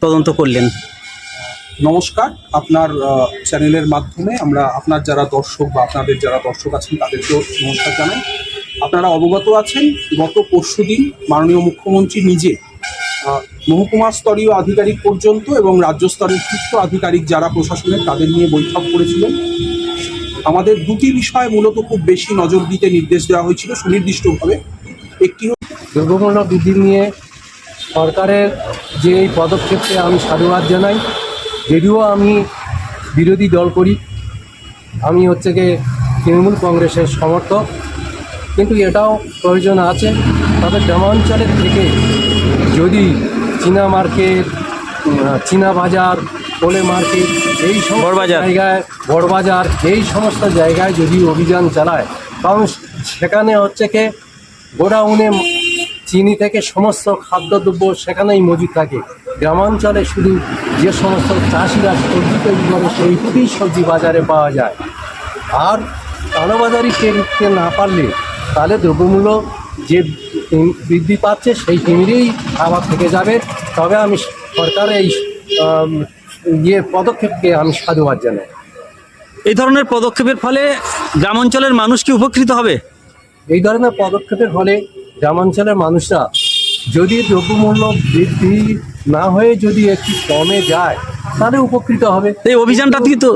তদন্ত করলেন? নমস্কার, আপনার চ্যানেলের মাধ্যমে আমরা আপনার যারা দর্শক বা আপনাদের যারা দর্শক আছেন তাদেরকেও নমস্কার জানাই। আপনারা অবগত আছেন, গত পরশুদিন মাননীয় মুখ্যমন্ত্রী নিজে মহকুমা স্তরীয় আধিকারিক পর্যন্ত এবং রাজ্য স্তরের শীর্ষ আধিকারিক যারা প্রশাসনের তাদের নিয়ে বৈঠক করেছিলেন। আমাদের দুটি বিষয়ে মূলত খুব বেশি নজর দিতে নির্দেশ দেওয়া হয়েছিল সুনির্দিষ্টভাবে। একটি দ্রব্যমূল্য বৃদ্ধি নিয়ে সরকারের যে এই পদক্ষেপকে আমি সাধুবাদ জানাই। যদিও আমি বিরোধী দল করি, আমি হচ্ছে গিয়ে তৃণমূল কংগ্রেসের সমর্থক, কিন্তু এটাও প্রয়োজন আছে। তবে গ্রামাঞ্চলের থেকে যদি চীনা মার্কেট, চীনা বাজার, কোলে মার্কেট, এই সমস্ত জায়গায়, বড়বাজার, এই সমস্ত জায়গায় যদি অভিযান চালায়, কারণ সেখানে হচ্ছে কি গোডাউনে চিনি থেকে সমস্ত খাদ্যদ্রব্য সেখানেই মজুদ থাকে। গ্রামাঞ্চলে শুধু যে সমস্ত চাষিরা সবজি তৈরি করে সেইটুকুই সবজি বাজারে পাওয়া যায়। আর কালোবাজারি করতে না পারলে তাহলে দ্রব্যমূল্য যে বৃদ্ধি পাচ্ছে সেই তিমিরেই আবার থেকে যাবে। তবে আমি সরকারের এই পদক্ষেপকে আমি সাধুবাদ জানাই। এই ধরনের পদক্ষেপের ফলে গ্রামাঞ্চলের মানুষ কি উপকৃত হবে? এই ধরনের পদক্ষেপের ফলে গ্রামাঞ্চলের মানুষরা যদি দ্রব্যমূল্য বৃদ্ধি না হয়ে যদি একটু কমে যায় তাহলে উপকৃত হবে। এই অভিযানটা কিন্তু